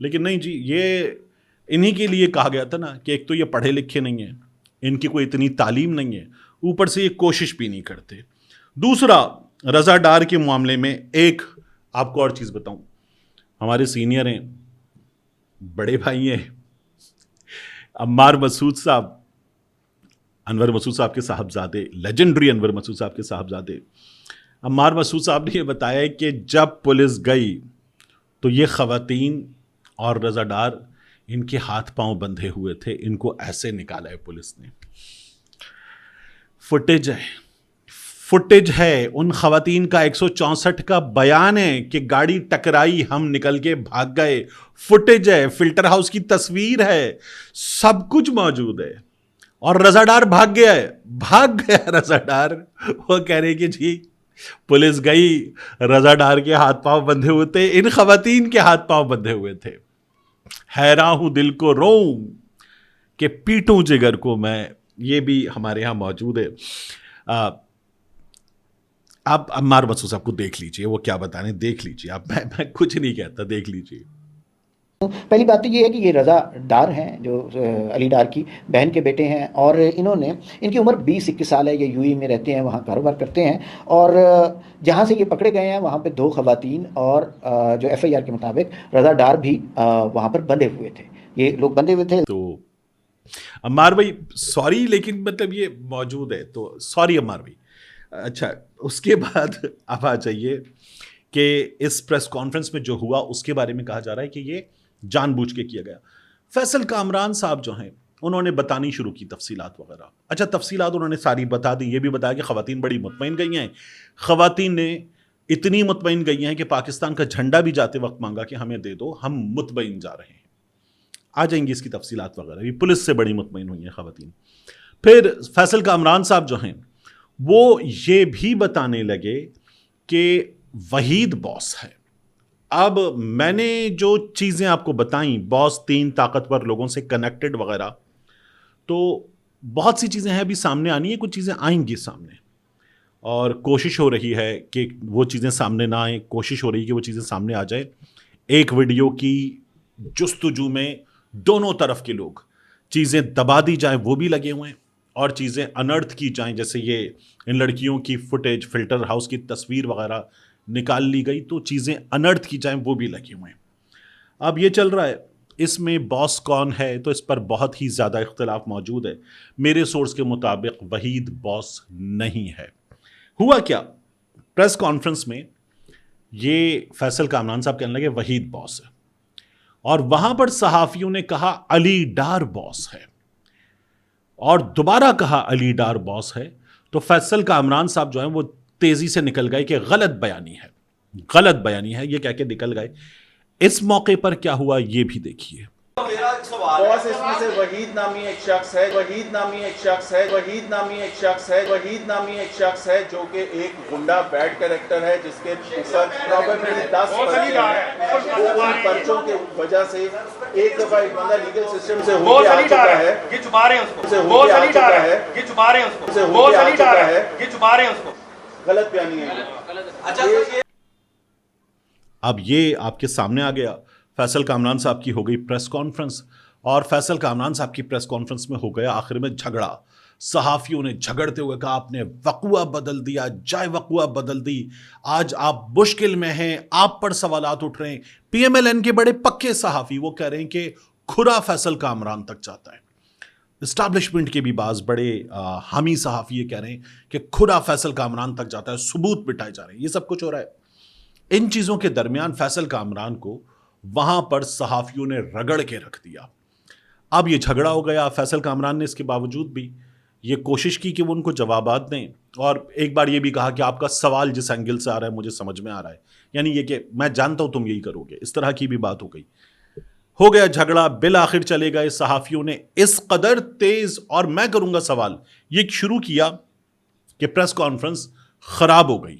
لیکن نہیں جی، یہ انہی کے لیے کہا گیا تھا نا کہ ایک تو یہ پڑھے لکھے نہیں ہیں، ان کی کوئی اتنی تعلیم نہیں ہے، اوپر سے یہ کوشش بھی نہیں کرتے. دوسرا، رضا ڈار کے معاملے میں ایک آپ کو اور چیز بتاؤں. ہمارے سینئر ہیں، بڑے بھائی ہیں، عمار مسعود صاحب، انور مسعود صاحب کے صاحبزادے، لیجنڈری انور مسعود صاحب کے صاحبزادے. عمار مسعود صاحب نے یہ بتایا کہ جب پولیس گئی تو یہ خواتین اور رضا ڈار ان کے ہاتھ پاؤں بندھے ہوئے تھے، ان کو ایسے نکالا ہے پولیس نے. فوٹیج ہے ان خواتین کا، 164 کا بیان ہے کہ گاڑی ٹکرائی، ہم نکل کے بھاگ گئے. فوٹیج ہے، فلٹر ہاؤس کی تصویر ہے، سب کچھ موجود ہے. اور رضا ڈار بھاگ گیا رضا ڈار. وہ کہہ رہے کہ جی پولیس گئی، رضا ڈار کے ہاتھ پاؤں بندھے ہوئے تھے، ان خواتین کے ہاتھ پاؤں بندھے ہوئے تھے. حیراں ہوں دل کو روؤں کہ پیٹوں جگر کو میں. یہ بھی ہمارے ہاں موجود ہے. آپ عمار مسعود صاحب کو دیکھ لیجئے، وہ کیا بتانے، دیکھ لیجئے آپ. میں کچھ نہیں کہتا، دیکھ لیجئے. پہلی بات تو یہ ہے کہ یہ رضا ڈار ہیں جو علی ڈار کی بہن کے بیٹے ہیں، اور انہوں نے، ان کی عمر 20-21 سال ہے. یہ یو اے میں رہتے ہیں، وہاں کاروبار کرتے ہیں، اور جہاں سے یہ پکڑے گئے ہیں وہاں پہ 2 خواتین اور جو ایف آئی آر کے مطابق رضا ڈار بھی وہاں پر بندھے ہوئے تھے. یہ لوگ بندھے ہوئے تھے. تو عمار بھائی سوری، لیکن مطلب یہ موجود ہے تو سوری عمار بھائی. اچھا، اس کے بعد اب آ جائیے کہ اس پریس کانفرنس میں جو ہوا اس کے بارے میں کہا جا رہا ہے کہ یہ جان بوجھ کے کیا گیا. فیصل کامران صاحب جو ہیں انہوں نے بتانی شروع کی تفصیلات وغیرہ. اچھا، تفصیلات انہوں نے ساری بتا دی. یہ بھی بتایا کہ خواتین بڑی مطمئن گئی ہیں. خواتین نے اتنی مطمئن گئی ہیں کہ پاکستان کا جھنڈا بھی جاتے وقت مانگا کہ ہمیں دے دو، ہم مطمئن جا رہے ہیں. آ جائیں گی اس کی تفصیلات وغیرہ بھی. پولیس سے بڑی مطمئن ہوئی ہیں خواتین. پھر فیصل کامران صاحب جو ہیں وہ یہ بھی بتانے لگے کہ وحید باس ہے. اب میں نے جو چیزیں آپ کو بتائیں، باس 3 طاقتور لوگوں سے کنیکٹڈ وغیرہ، تو بہت سی چیزیں ہیں ابھی سامنے آنی ہے، کچھ چیزیں آئیں گی سامنے، اور کوشش ہو رہی ہے کہ وہ چیزیں سامنے نہ آئیں. کوشش ہو رہی ہے کہ وہ چیزیں سامنے آ جائیں. ایک ویڈیو کی جستجو میں دونوں طرف کے لوگ چیزیں دبا دی جائیں وہ بھی لگے ہوئے ہیں، اور چیزیں انرتھ کی جائیں، جیسے یہ ان لڑکیوں کی فوٹیج، فلٹر ہاؤس کی تصویر وغیرہ نکال لی گئی تو چیزیں انرتھ کی جائیں وہ بھی لگے ہوئے ہیں. اب یہ چل رہا ہے، اس میں باس کون ہے تو اس پر بہت ہی زیادہ اختلاف موجود ہے. میرے سورس کے مطابق وحید باس نہیں ہے. ہوا کیا، پریس کانفرنس میں یہ فیصل کامران صاحب کہنے لگے وحید باس ہے، اور وہاں پر صحافیوں نے کہا علی ڈار باس ہے، اور دوبارہ کہا علی ڈار باس ہے. تو فیصل کامران صاحب جو ہیں وہ تیزی سے نکل گئے کہ غلط بیانی ہے، یہ کہہ کے نکل گئے. اس موقع پر کیا ہوا یہ بھی دیکھیے. باس اس میں سے وحید نامی ایک شخص ہے جو کہ ایک گنڈا بیڈ کریکٹر ہے، جس کے اوپر پروبیبلی 10 پرچے ہیں. وہ ان پرچوں کے وجہ سے ایک دفعہ ایک بندہ لیگل سسٹم سے ہو کے آ چکا ہے، یہ چھپا رہے ہیں اس کو، غلط بیانی ہے. اب یہ آپ کے سامنے آ گیا. فیصل کامران صاحب کی ہو گئی پریس کانفرنس، اور فیصل کامران صاحب کی پریس کانفرنس میں ہو گیا آخر میں جھگڑا. صحافیوں نے جھگڑتے ہوئے کہا آپ نے وقوع بدل دیا، جائے وقوع بدل دی، آج آپ مشکل میں ہیں، آپ پر سوالات اٹھ رہے ہیں. پی ایم ایل این کے بڑے پکے صحافی وہ کہہ رہے ہیں کہ کھرا فیصل کامران تک جاتا ہے. اسٹیبلشمنٹ کے بھی بعض بڑے حامی صحافی یہ کہہ رہے ہیں کہ کھرا فیصل کامران تک جاتا ہے، ثبوت مٹائے جا رہے ہیں. یہ سب کچھ ہو رہا ہے. ان چیزوں کے درمیان فیصل کامران کو وہاں پر صحافیوں نے رگڑ کے رکھ دیا. اب یہ جھگڑا ہو گیا. فیصل کامران نے اس کے باوجود بھی یہ کوشش کی کہ وہ ان کو جوابات دیں، اور ایک بار یہ بھی کہا کہ آپ کا سوال جس اینگل سے آ رہا ہے مجھے سمجھ میں آ رہا ہے، یعنی یہ کہ میں جانتا ہوں تم یہی کرو گے. اس طرح کی بھی بات ہو گیا جھگڑا. بالآخر چلے گئے. صحافیوں نے اس قدر تیز، اور میں کروں گا سوال، یہ شروع کیا کہ پریس کانفرنس خراب ہو گئی.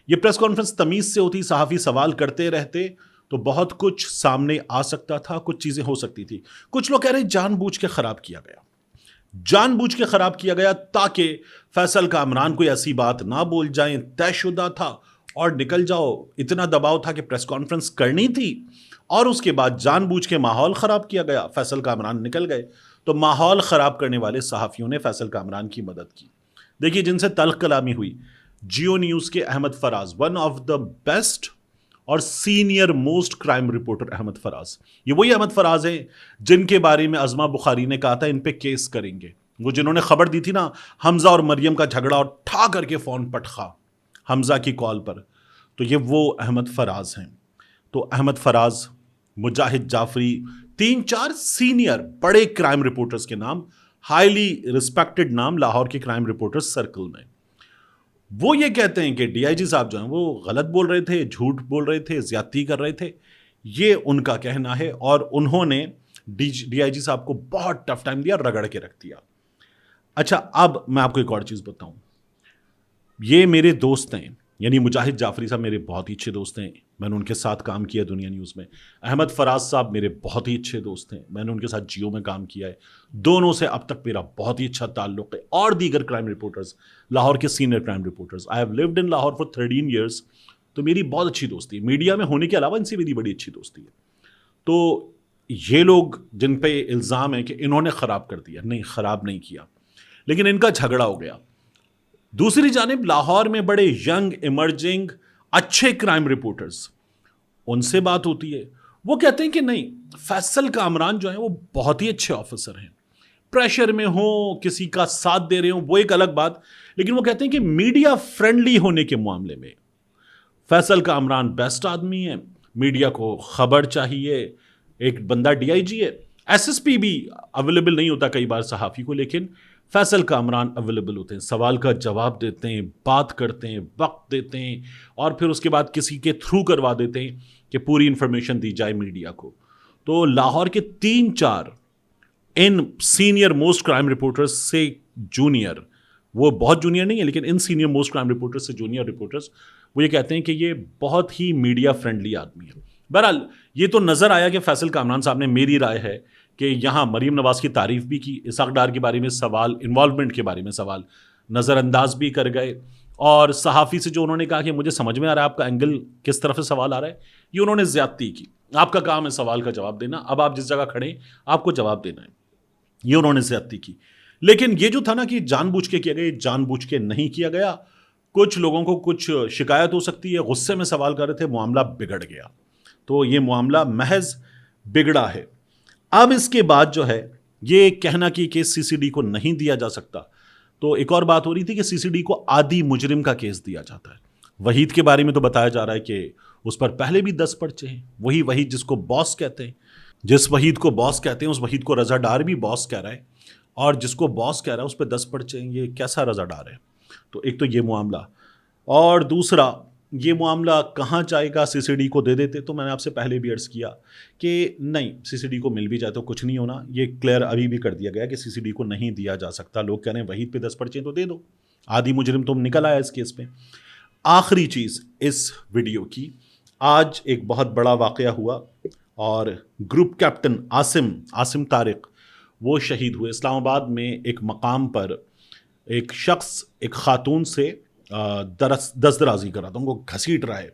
یہ پریس کانفرنس تمیز سے ہوتی، صحافی سوال کرتے رہتے تو بہت کچھ سامنے آ سکتا تھا، کچھ چیزیں ہو سکتی تھی. کچھ لوگ کہہ رہے ہیں جان بوجھ کے خراب کیا گیا تاکہ فیصل کامران کوئی ایسی بات نہ بول جائیں. طے شدہ تھا اور نکل جاؤ. اتنا دباؤ تھا کہ پریس کانفرنس کرنی تھی اور اس کے بعد جان بوجھ کے ماحول خراب کیا گیا. فیصل کامران نکل گئے تو ماحول خراب کرنے والے صحافیوں نے فیصل کامران کی مدد کی. دیکھیے جن سے تلخ کلامی ہوئی, جیو نیوز کے Ahmad Faraz, one of the best اور senior most crime reporter Ahmad Faraz. یہ وہی احمد فراز ہیں جن کے بارے میں ازما بخاری نے کہا تھا ان پہ کیس کریں گے. وہ جنہوں نے خبر دی تھی نا حمزہ اور مریم کا جھگڑا, اور ٹھا کر کے فون پٹخا حمزہ کی کال پر, تو یہ وہ احمد فراز ہیں. تو احمد فراز, مجاہد جعفری, 3-4 سینئر بڑے کرائم رپورٹرز کے نام, ہائیلی رسپیکٹڈ نام لاہور کے کرائم رپورٹرز سرکل میں. وہ یہ کہتے ہیں کہ ڈی آئی جی صاحب جو ہیں وہ غلط بول رہے تھے, جھوٹ بول رہے تھے, زیادتی کر رہے تھے. یہ ان کا کہنا ہے, اور انہوں نے ڈی آئی جی صاحب کو بہت ٹف ٹائم دیا, رگڑ کے رکھ دیا. اچھا اب میں آپ کو ایک اور چیز بتاؤں. یہ میرے دوست ہیں, یعنی مجاہد جعفری صاحب میرے بہت ہی اچھے دوست ہیں, میں نے ان کے ساتھ کام کیا دنیا نیوز میں. احمد فراز صاحب میرے بہت ہی اچھے دوست ہیں, میں نے ان کے ساتھ جیو میں کام کیا ہے. دونوں سے اب تک میرا بہت ہی اچھا تعلق ہے. اور دیگر کرائم رپورٹرز, لاہور کے senior crime reporters, I have lived in Lahore for 13 years, تو میری بہت اچھی دوستی ہے. میڈیا میں ہونے کے علاوہ ان سے میری بڑی اچھی دوستی ہے. تو یہ لوگ جن پہ الزام ہے کہ انہوں نے خراب کر دیا, نہیں, خراب نہیں کیا, لیکن ان کا جھگڑا ہو گیا. دوسری جانب لاہور میں بڑے ینگ ایمرجنگ اچھے کرائم رپورٹرز, ان سے بات ہوتی ہے, وہ کہتے ہیں کہ نہیں, فیصل کامران جو ہیں وہ بہت ہی اچھے آفیسر ہیں. پریشر میں ہوں, کسی کا ساتھ دے رہے ہوں, وہ ایک الگ بات, لیکن وہ کہتے ہیں کہ میڈیا فرینڈلی ہونے کے معاملے میں فیصل کامران بیسٹ آدمی ہے. میڈیا کو خبر چاہیے. ایک بندہ ڈی آئی جی ہے, ایس ایس پی بھی اویلیبل نہیں ہوتا کئی بار صحافی کو, لیکن فیصل کامران اویلیبل ہوتے ہیں, سوال کا جواب دیتے ہیں, بات کرتے ہیں, وقت دیتے ہیں, اور پھر اس کے بعد کسی کے تھرو کروا دیتے ہیں کہ پوری انفارمیشن دی جائے میڈیا کو. تو لاہور کے 3-4 ان سینئر موسٹ کرائم رپورٹرز سے جونیئر, وہ بہت جونیئر نہیں ہے لیکن ان سینئر موسٹ کرائم رپورٹرز سے جونیئر رپورٹرز, وہ یہ کہتے ہیں کہ یہ بہت ہی میڈیا فرینڈلی آدمی ہے. بہرحال یہ تو نظر آیا کہ فیصل کامران صاحب نے, میری رائے ہے کہ یہاں مریم نواز کی تعریف بھی کی, اسحاق ڈار کے بارے میں سوال, انوالومنٹ کے بارے میں سوال نظر انداز بھی کر گئے, اور صحافی سے جو انہوں نے کہا کہ مجھے سمجھ میں آ رہا ہے آپ کا اینگل کس طرف سے سوال آ رہا ہے, یہ انہوں نے زیادتی کی. آپ کا کام ہے سوال کا جواب دینا, اب آپ جس جگہ کھڑے ہیں آپ کو جواب دینا ہے, یہ انہوں نے زیادتی کی. لیکن یہ جو تھا نا کہ جان بوجھ کے کیا گیا, جان بوجھ کے نہیں کیا گیا. کچھ لوگوں کو کچھ شکایت ہو سکتی ہے, غصے میں سوال کر رہے تھے, معاملہ بگڑ گیا. تو یہ معاملہ محض بگڑا ہے. اب اس کے بعد جو ہے یہ کہنا کہ کیس سی سی ڈی کو نہیں دیا جا سکتا, تو ایک اور بات ہو رہی تھی کہ سی سی ڈی کو عادی مجرم کا کیس دیا جاتا ہے. وحید کے بارے میں تو بتایا جا رہا ہے کہ اس پر پہلے بھی 10 پرچے ہیں. وہی وحید جس کو باس کہتے ہیں, جس وحید کو باس کہتے ہیں اس وحید کو رضا ڈار بھی باس کہہ رہا ہے, اور جس کو باس کہہ رہا ہے اس پہ 10 پرچے ہیں. یہ کیسا رضا ڈار ہے؟ تو ایک تو یہ معاملہ, اور دوسرا یہ معاملہ کہاں جائے گا, سی سی ڈی کو دے دیتے. تو میں نے آپ سے پہلے بھی عرض کیا کہ نہیں, سی سی ڈی کو مل بھی جائے تو کچھ نہیں ہونا. یہ کلیئر ابھی بھی کر دیا گیا کہ سی سی ڈی کو نہیں دیا جا سکتا. لوگ کہہ رہے ہیں وحید پہ 10 پرچے تو دے دو, عادی مجرم تم نکل آیا اس کیس پہ. آخری چیز اس ویڈیو کی, آج ایک بہت بڑا واقعہ ہوا, اور گروپ کیپٹن عاصم طارق وہ شہید ہوئے. اسلام آباد میں ایک مقام پر ایک شخص ایک خاتون سے دست درازی کر رہا تھا, ان کو گھسیٹ رہا ہے,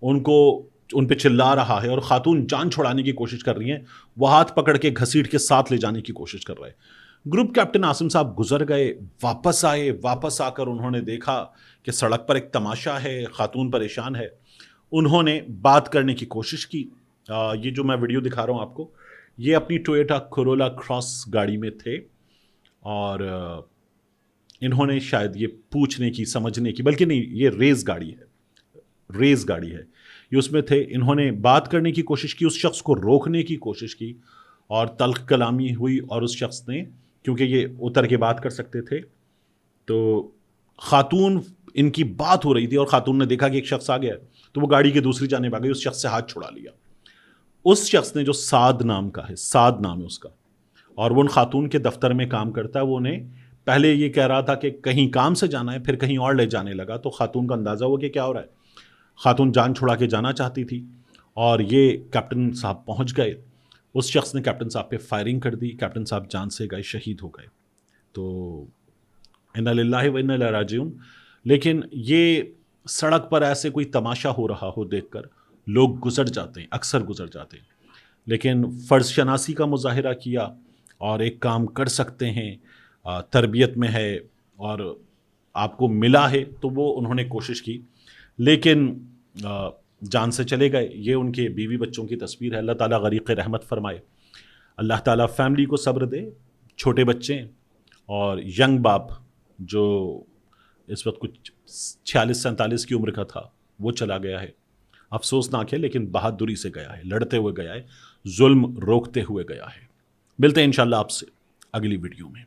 ان پہ چلا رہا ہے, اور خاتون جان چھڑانے کی کوشش کر رہی ہیں, وہ ہاتھ پکڑ کے گھسیٹ کے ساتھ لے جانے کی کوشش کر رہے. گروپ کیپٹن عاصم صاحب گزر گئے, واپس آئے, واپس آ کر انہوں نے دیکھا کہ سڑک پر ایک تماشا ہے, خاتون پریشان ہے. انہوں نے بات کرنے کی کوشش کی. یہ جو میں ویڈیو دکھا رہا ہوں آپ کو, یہ اپنی ٹویوٹا کرولا کراس گاڑی میں تھے, اور انہوں نے شاید یہ پوچھنے کی, سمجھنے کی, بلکہ نہیں, یہ ریس گاڑی ہے, یہ اس میں تھے. انہوں نے بات کرنے کی کوشش کی, اس شخص کو روکنے کی کوشش کی, اور تلخ کلامی ہوئی, اور اس شخص نے, کیونکہ یہ اتر کے بات کر سکتے تھے, تو خاتون ان کی بات ہو رہی تھی, اور خاتون نے دیکھا کہ ایک شخص آ گیا, تو وہ گاڑی کی دوسری جانب آ گئی, اس شخص سے ہاتھ چھڑا لیا. اس شخص نے, جو سعد نام کا ہے, سعد نام ہے اس کا, اور وہ ان خاتون کے دفتر میں کام کرتا ہے, وہ انہیں پہلے یہ کہہ رہا تھا کہ کہیں کام سے جانا ہے, پھر کہیں اور لے جانے لگا. تو خاتون کا اندازہ ہوا کہ کیا ہو رہا ہے. خاتون جان چھڑا کے جانا چاہتی تھی, اور یہ کیپٹن صاحب پہنچ گئے. اس شخص نے کیپٹن صاحب پہ فائرنگ کر دی, کیپٹن صاحب جان سے گئے, شہید ہو گئے. تو انا للہ و انا الیہ راجعون. لیکن یہ سڑک پر ایسے کوئی تماشا ہو رہا ہو دیکھ کر لوگ گزر جاتے ہیں, اکثر گزر جاتے ہیں. لیکن فرض شناسی کا مظاہرہ کیا اور ایک کام کر سکتے ہیں، تربیت میں ہے اور آپ کو ملا ہے تو وہ انہوں نے کوشش کی، لیکن جان سے چلے گئے۔ یہ ان کے بیوی بچوں کی تصویر ہے۔ اللہ تعالیٰ غریق رحمت فرمائے، اللہ تعالیٰ فیملی کو صبر دے، چھوٹے بچے اور ینگ باپ جو اس وقت کچھ 46-47 کی عمر کا تھا وہ چلا گیا ہے۔ افسوسناک ہے لیکن بہادری سے گیا ہے، لڑتے ہوئے گیا ہے، ظلم روکتے ہوئے گیا ہے۔ ملتے ہیں انشاءاللہ آپ سے اگلی ویڈیو میں۔